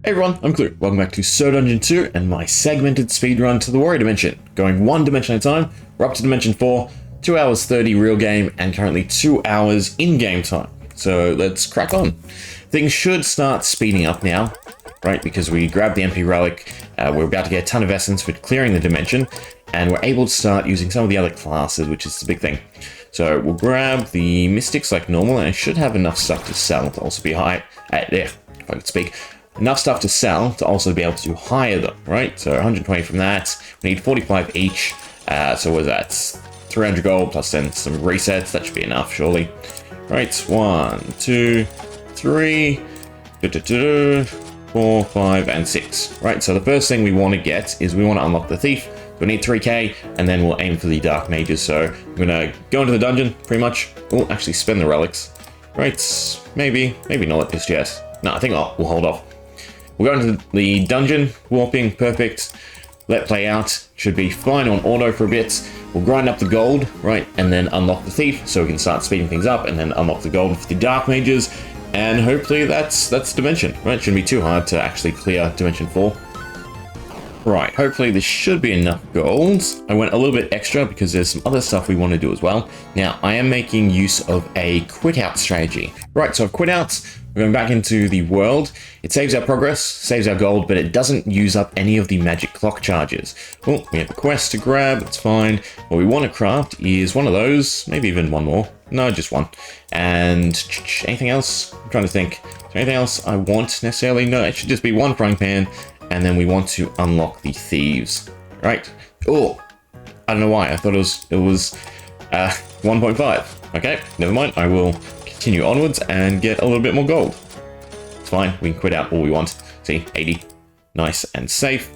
Hey everyone, I'm Clue. Welcome back to So Dungeon 2 and my segmented speedrun to the Warrior Dimension. Going one dimension at a time, we're up to Dimension 4, 2 hours 30 real game, and currently 2 hours in-game time. So let's crack on. Things should start speeding up now, right? Because we grabbed the MP relic, we're about to get a ton of essence for clearing the dimension, and we're able to start using some of the other classes, which is the big thing. So we'll grab the Mystics like normal, and I should have enough stuff to sell to also be high. If I could speak. Enough stuff to sell to also be able to hire them, right? So 120 from that. We need 45 each. So what is that? 300 gold plus then some resets. That should be enough, surely. Right, 1, 2, 3, 4, 5, and 6. Right, so the first thing we want to get is we want to unlock the Thief. We need 3k, and then we'll aim for the Dark Mages. So I'm going to go into the dungeon, pretty much. We'll actually spend the relics. Right, maybe not just yet. No, I think we'll hold off. We'll go into the dungeon, warping, perfect. Let play out, should be fine on auto for a bit. We'll grind up the gold, right, and then unlock the Thief, so we can start speeding things up, and then unlock the gold for the Dark Mages, and hopefully that's Dimension, right? Shouldn't be too hard to actually clear Dimension 4. Right, hopefully this should be enough gold. I went a little bit extra because there's some other stuff we want to do as well. Now, I am making use of a quit out strategy. Right, so I've quit out. We're going back into the world. It saves our progress, saves our gold, but it doesn't use up any of the magic clock charges. Oh, we have a quest to grab, it's fine. What we want to craft is one of those, maybe even one more. No, just one. And anything else? I'm trying to think. Is there anything else I want necessarily? No, it should just be one frying pan. And then we want to unlock the thieves. Right. Oh, I don't know why. I thought it was 1.5. Okay, never mind. I will continue onwards and get a little bit more gold. It's fine. We can quit out all we want. See, 80. Nice and safe.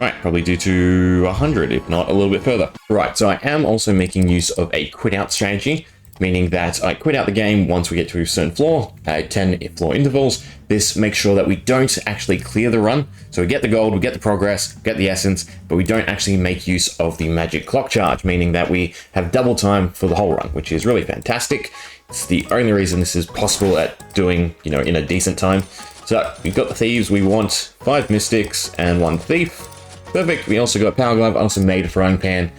Right, probably do to 100, if not a little bit further. Right, so I am also making use of a quit out strategy, meaning that I quit out the game once we get to a certain floor, 10 floor intervals. This makes sure that we don't actually clear the run. So we get the gold, we get the progress, get the essence, but we don't actually make use of the magic clock charge, meaning that we have double time for the whole run, which is really fantastic. It's the only reason this is possible at doing, in a decent time. So we've got the thieves, we want 5 mystics and 1 thief. Perfect. We also got Power Glove. I also made a frying pan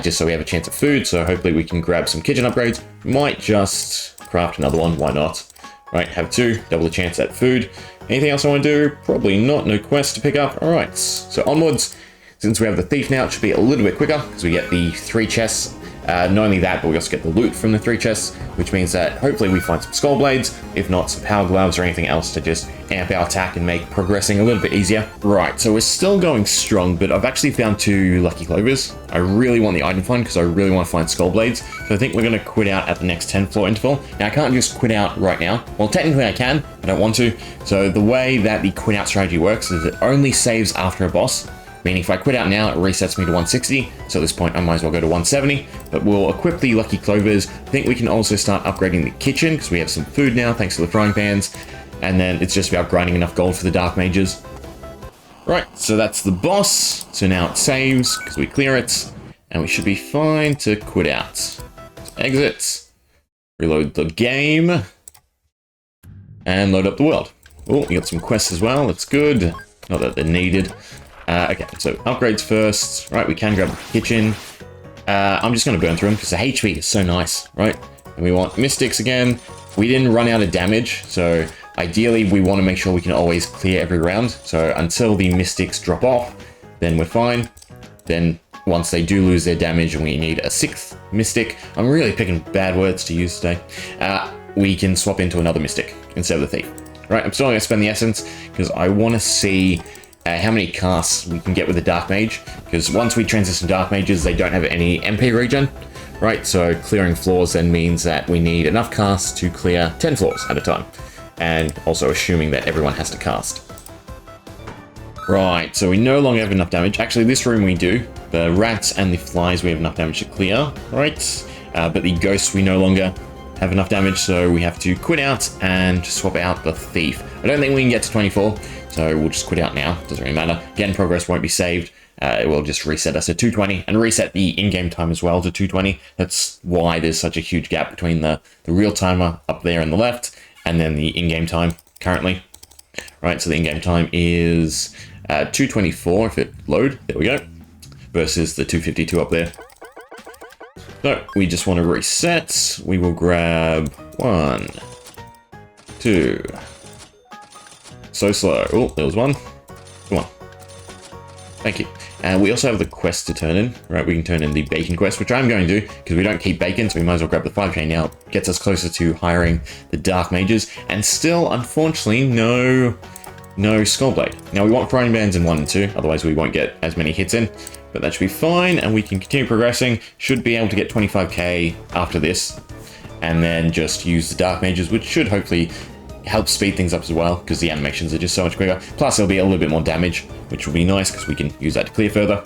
just so we have a chance of food. So hopefully we can grab some kitchen upgrades. Might just craft another one. Why not? Right, have 2. Double the chance at food. Anything else I want to do? Probably not. No quest to pick up. All right. So onwards. Since we have the thief now, it should be a little bit quicker because we get the 3 chests. Not only that, but we also get the loot from the 3 chests, which means that hopefully we find some skull blades, if not some power gloves or anything else to just amp our attack and make progressing a little bit easier. Right, so we're still going strong, but I've actually found 2 lucky clovers. I really want the item find because I really want to find skull blades. So I think we're going to quit out at the next 10 floor interval. Now I can't just quit out right now. Well, technically I can, I don't want to. So the way that the quit out strategy works is it only saves after a boss. Meaning if I quit out now, it resets me to 160. So at this point, I might as well go to 170. But we'll equip the Lucky Clovers. I think we can also start upgrading the kitchen because we have some food now, thanks to the frying pans. And then it's just about grinding enough gold for the Dark Mages. Right, so that's the boss. So now it saves because we clear it. And we should be fine to quit out. So exit. Reload the game. And load up the world. Oh, we got some quests as well. That's good. Not that they're needed. Okay, so upgrades first. Right, we can grab the kitchen. I'm just going to burn through them because the HP is so nice, right? And we want mystics again. We didn't run out of damage, so ideally we want to make sure we can always clear every round. So until the mystics drop off, then we're fine. Then once they do lose their damage and we need a 6th mystic, I'm really picking bad words to use today, we can swap into another mystic instead of the thief. Right, I'm still going to spend the essence because I want to see how many casts we can get with the Dark Mage, because once we transition Dark Mages, they don't have any MP regen, right? So clearing floors then means that we need enough casts to clear 10 floors at a time, and also assuming that everyone has to cast. Right, so we no longer have enough damage. Actually, this room we do. The rats and the flies we have enough damage to clear, right? But the ghosts we no longer have enough damage, so we have to quit out and swap out the thief. I don't think we can get to 24. So we'll just quit out now, doesn't really matter. Again, progress won't be saved. It will just reset us to 220 and reset the in-game time as well to 220. That's why there's such a huge gap between the real timer up there on the left and then the in-game time currently. Right, so the in-game time is 224 if it load. There we go. Versus the 252 up there. So we just want to reset. We will grab 1, 2. So slow. Oh, there was one. Come on. Thank you. And we also have the quest to turn in, right? We can turn in the bacon quest, which I'm going to do because we don't keep bacon, so we might as well grab the 5k now. Gets us closer to hiring the dark mages, and still, unfortunately, no Skullblade. Now we want frying bands in 1 and 2, otherwise we won't get as many hits in, but that should be fine, and we can continue progressing. Should be able to get 25k after this, and then just use the dark mages, which should hopefully help speed things up as well, because the animations are just so much quicker. Plus there'll be a little bit more damage, which will be nice because we can use that to clear further.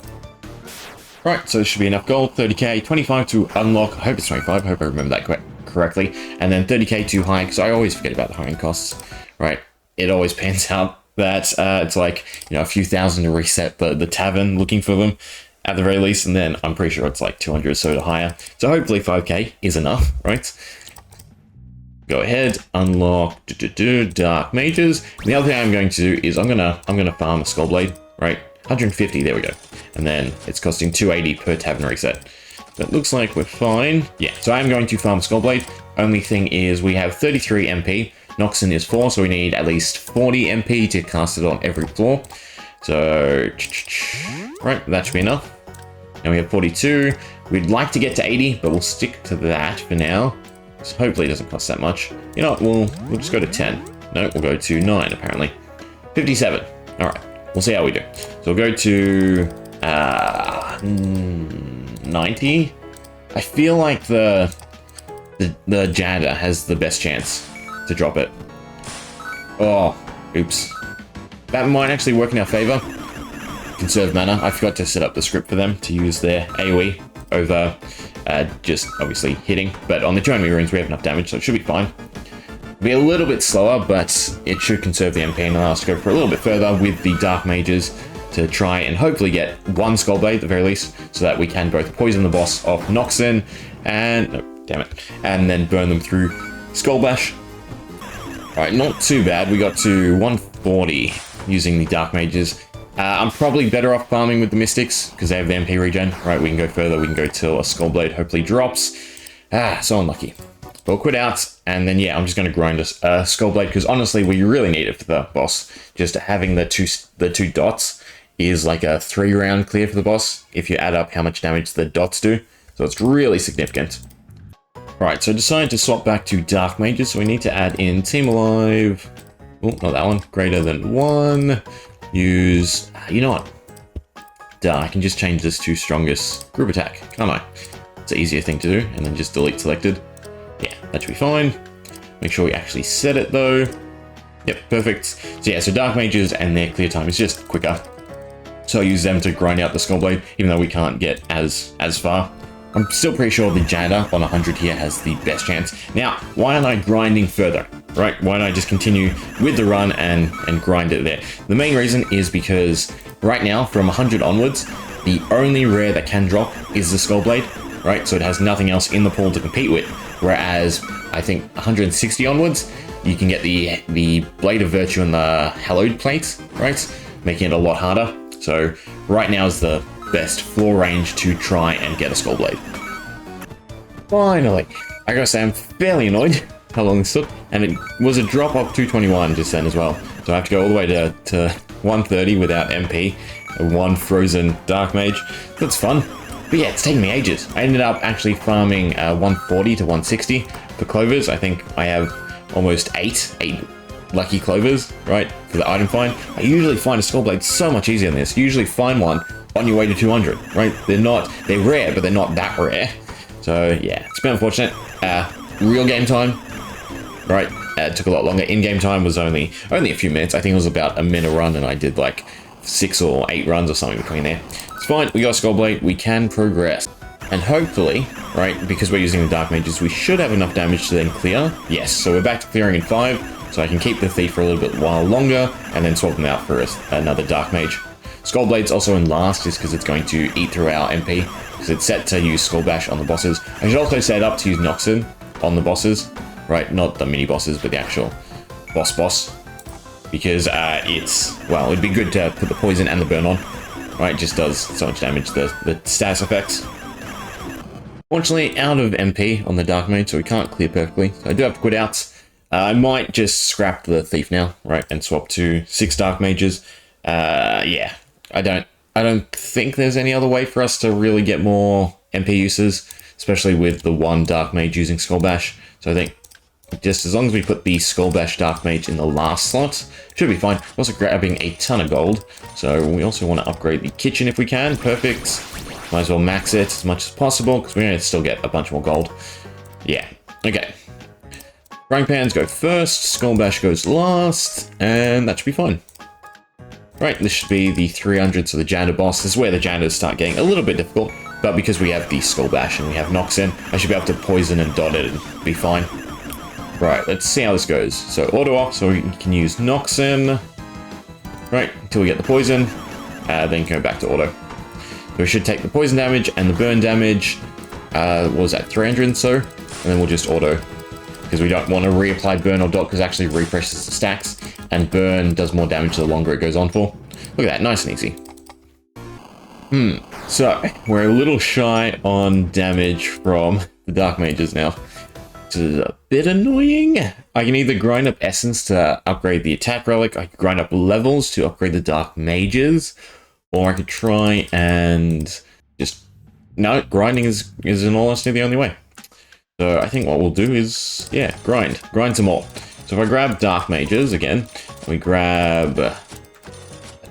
Right, so this should be enough gold. 30k, 25 to unlock. I hope it's 25. I hope I remember that correctly. And then 30k to hire, because I always forget about the hiring costs. Right, it always pans out that it's like, you know, a few thousand to reset the tavern, looking for them at the very least, and then I'm pretty sure it's like 200 or so to hire. So hopefully 5k is enough, right? Go ahead, unlock dark mages. And the other thing I'm going to do is I'm gonna farm a Skullblade, right? 150, there we go. And then it's costing 280 per tavern reset. But it looks like we're fine. Yeah, so I'm going to farm a Skullblade. Only thing is we have 33 MP. Noxon is 4, so we need at least 40 MP to cast it on every floor. So, right, that should be enough. And we have 42. We'd like to get to 80, but we'll stick to that for now. So hopefully it doesn't cost that much. You know what, we'll just go to 10. No, we'll go to 9 apparently. 57. Alright, we'll see how we do. So we'll go to 90. I feel like the Jada has the best chance to drop it. Oh, oops. That might actually work in our favor. Conserve mana. I forgot to set up the script for them to use their AoE over just obviously hitting, but on the 2 enemy runes we have enough damage, so it should be fine. It'll be a little bit slower, but it should conserve the MP and allow us to go for a little bit further with the dark mages to try and hopefully get 1 Skullblade at the very least, so that we can both poison the boss off Noxon and and then burn them through Skullbash. Alright, not too bad. We got to 140 using the dark mages. I'm probably better off farming with the Mystics, because they have the MP regen. Right, we can go further, we can go till a Skullblade hopefully drops. So unlucky. But we'll quit out, and then yeah, I'm just going to grind a Skullblade, because honestly, we really need it for the boss. Just having the two dots is like a 3-round clear for the boss, if you add up how much damage the dots do. So it's really significant. Right, so I decided to swap back to Dark Mages, so we need to add in Team Alive. Oh, not that one. Greater than 1. Use, you know what? Duh, I can just change this to strongest group attack, can't I? It's an easier thing to do, and then just delete selected. Yeah, that should be fine. Make sure we actually set it though. Yep, perfect. So yeah, so Dark Mages and their clear time is just quicker. So I use them to grind out the Skullblade, even though we can't get as far. I'm still pretty sure the Jada on 100 here has the best chance. Now, why aren't I grinding further? Right? Why don't I just continue with the run and grind it there? The main reason is because right now, from 100 onwards, the only rare that can drop is the Skullblade, right? So it has nothing else in the pool to compete with. Whereas, I think 160 onwards, you can get the Blade of Virtue and the Hallowed Plate, right? Making it a lot harder. So right now is the best floor range to try and get a Skullblade. Finally! I gotta say, I'm fairly annoyed how long this took, and it was a drop of 221 just then as well. So I have to go all the way to 130 without MP, one frozen Dark Mage. That's fun. But yeah, it's taking me ages. I ended up actually farming 140 to 160 for clovers. I think I have almost 8 lucky clovers, right, for the item find. I usually find a Skullblade so much easier than this. You usually find one on your way to 200, right? They're rare, but they're not that rare. So yeah, it's been unfortunate. Real game time, right? It took a lot longer. In-game time was only a few minutes. I think it was about a minute run, and I did like 6 or 8 runs or something between there. It's fine. We got Skullblade. We can progress. And hopefully, right, because we're using the Dark Mages, we should have enough damage to then clear. Yes, so we're back to clearing in 5, so I can keep the Thief for a little bit while longer, and then swap them out for another Dark Mage. Skullblade's also in last, just because it's going to eat through our MP, because it's set to use Skullbash on the bosses. I should also set it up to use Noxon on the bosses, right? Not the mini bosses, but the actual boss. because well, it'd be good to put the poison and the burn on. Right, it just does so much damage, the status effects. Fortunately, out of MP on the Dark Mage, so we can't clear perfectly. So I do have to quit out. I might just scrap the Thief now, right, and swap to 6 Dark Mages. Yeah, I don't think there's any other way for us to really get more MP uses, especially with the 1 Dark Mage using Skull Bash. So I think just as long as we put the Skull Bash Dark Mage in the last slot, should be fine. We're also grabbing a ton of gold, so we also want to upgrade the kitchen if we can. Perfect. Might as well max it as much as possible, because we're going to still get a bunch more gold. Yeah, okay. Frying pans go first, Skull Bash goes last, and that should be fine. Right, this should be the 300, so the janitor boss. This is where the janitors start getting a little bit difficult, but because we have the Skull Bash and we have Nox in, I should be able to poison and dot it and be fine. Right, let's see how this goes. So auto off, so we can use Nox in. Right, until we get the poison, then go back to auto. So we should take the poison damage and the burn damage, what was that, 300 so? And then we'll just auto, because we don't want to reapply burn or dot, because it actually refreshes the stacks, and burn does more damage the longer it goes on for. Look at that, nice and easy. So, we're a little shy on damage from the Dark Mages now, which is a bit annoying. I can either grind up Essence to upgrade the attack relic, I can grind up levels to upgrade the Dark Mages, or I could try and just... No, grinding is in all honesty the only way. So I think what we'll do is, yeah, grind some more. So if I grab Dark Mages again, we grab a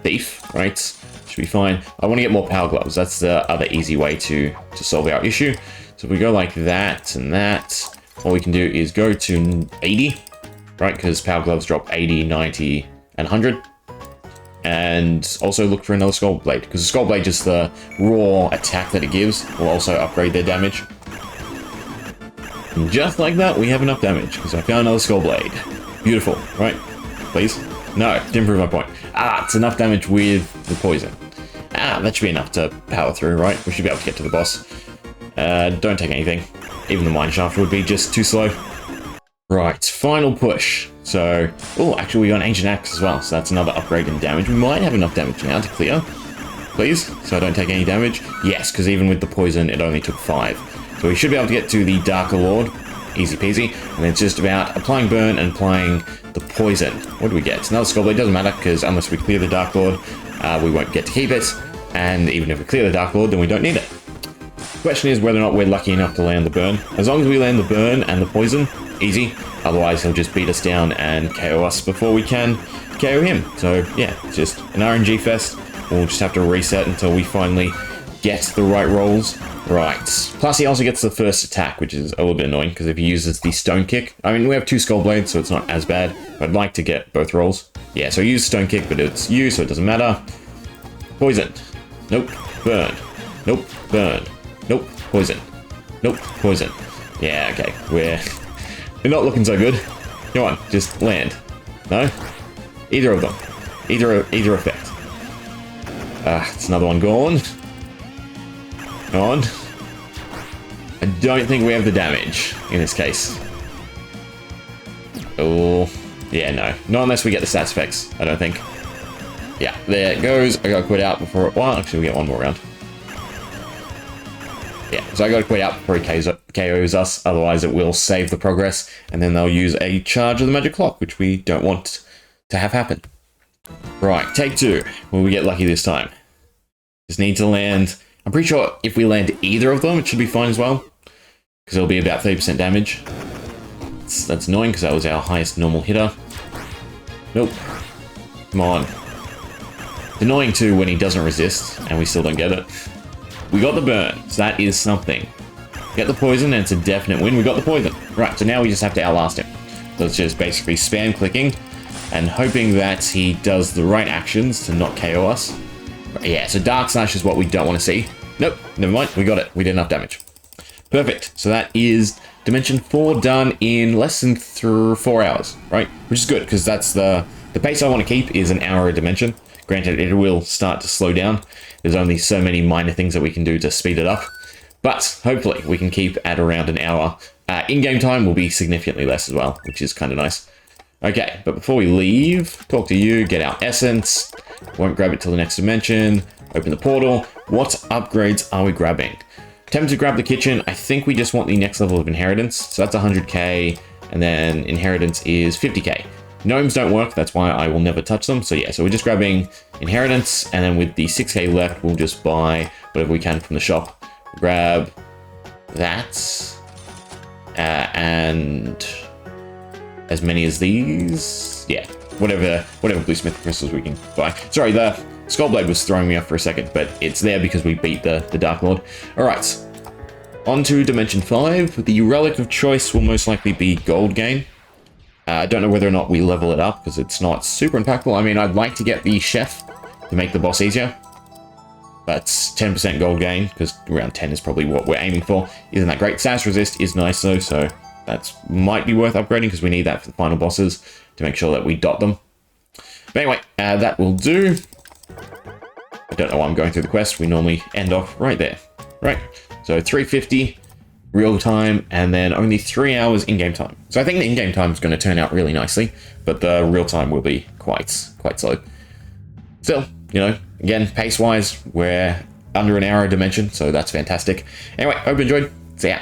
Thief, right? Should be fine. I want to get more Power Gloves. That's the other easy way to solve our issue. So if we go like that and that, what we can do is go to 80, right? Because Power Gloves drop 80, 90, and 100. And also look for another Skull Blade, because the Skull Blade, just the raw attack that it gives, will also upgrade their damage. And just like that, we have enough damage, because I found another Skull Blade. Beautiful, right? Please? No, didn't prove my point. It's enough damage with the poison. That should be enough to power through, right? We should be able to get to the boss. Don't take anything. Even the Mine Shaft would be just too slow. Right, final push. So, oh, actually we got an Ancient Axe as well, so that's another upgrade in damage. We might have enough damage now to clear. Please, so I don't take any damage. Yes, because even with the poison, it only took 5. So we should be able to get to the Darker Lord. Easy peasy. And it's just about applying burn and applying the poison. What do we get? It's another Skull Blade. Doesn't matter, because unless we clear the Dark Lord, we won't get to keep it. And even if we clear the Dark Lord, then we don't need it. The question is whether or not we're lucky enough to land the burn. As long as we land the burn and the poison, easy. Otherwise, he'll just beat us down and KO us before we can KO him. So, yeah, just an RNG fest. We'll just have to reset until we finally get the right rolls. Right. Plus, he also gets the first attack, which is a little bit annoying, because if he uses the Stone Kick... I mean, we have 2 Skull Blades, so it's not as bad. I'd like to get both rolls. Yeah, so I use Stone Kick, but it's you, so it doesn't matter. Poison. Nope. Burn. Nope. Burn. Nope. Poison. Nope. Poison. Yeah, okay. We're not looking so good. Come on, just land. No? Either of them. Either effect. It's another one gone. Come on. I don't think we have the damage in this case. Oh, yeah, no. Not unless we get the stats effects, I don't think. Yeah, there it goes. I gotta quit out before... Well, actually, we get one more round. Yeah, so I gotta quit out before he KOs us, otherwise it will save the progress, and then they'll use a charge of the magic clock, which we don't want to have happen. Right, take 2. Will we get lucky this time? Just need to land... I'm pretty sure if we land either of them, it should be fine as well, because it'll be about 30% damage. That's annoying, because that was our highest normal hitter. Nope. Come on. It's annoying too when he doesn't resist, and we still don't get it. We got the burn, so that is something. Get the poison, and it's a definite win. We got the poison. Right, so now we just have to outlast him. So it's just basically spam clicking, and hoping that he does the right actions to not KO us. But yeah, so Dark Slash is what we don't want to see. Nope, never mind, we got it. We did enough damage. Perfect, so that is Dimension 4 done in less than 4 hours, right? Which is good, because that's the pace I want to keep is an hour a dimension. Granted, it will start to slow down. There's only so many minor things that we can do to speed it up. But hopefully we can keep at around an hour. In-game time will be significantly less as well, which is kind of nice. Okay, but before we leave, talk to you, get our essence. Won't grab it till the next dimension. Open the portal. What upgrades are we grabbing? Tempted to grab the kitchen. I think we just want the next level of inheritance. So that's 100k, and then inheritance is 50k. Gnomes don't work, that's why I will never touch them. So yeah, so we're just grabbing inheritance, and then with the 6k left, we'll just buy whatever we can from the shop. Grab that, and as many as these. Yeah, whatever bluesmith crystals we can buy. Sorry, the Skullblade was throwing me off for a second, but it's there because we beat the Dark Lord. Alright, on to Dimension 5. The relic of choice will most likely be gold gain. I don't know whether or not we level it up, because it's not super impactful. I mean, I'd like to get the chef to make the boss easier. But 10% gold gain, because around 10 is probably what we're aiming for. Isn't that great? Sass resist is nice though, so that might be worth upgrading, because we need that for the final bosses to make sure that we dot them. But anyway, that will do. I don't know why I'm going through the quest. We normally end off right there. Right, so 350 real time, and then only 3 hours in-game time. So I think the in-game time is going to turn out really nicely, but the real time will be quite slow. Still, you know, again, pace-wise, we're under an hour a dimension, so that's fantastic. Anyway, hope you enjoyed. See ya.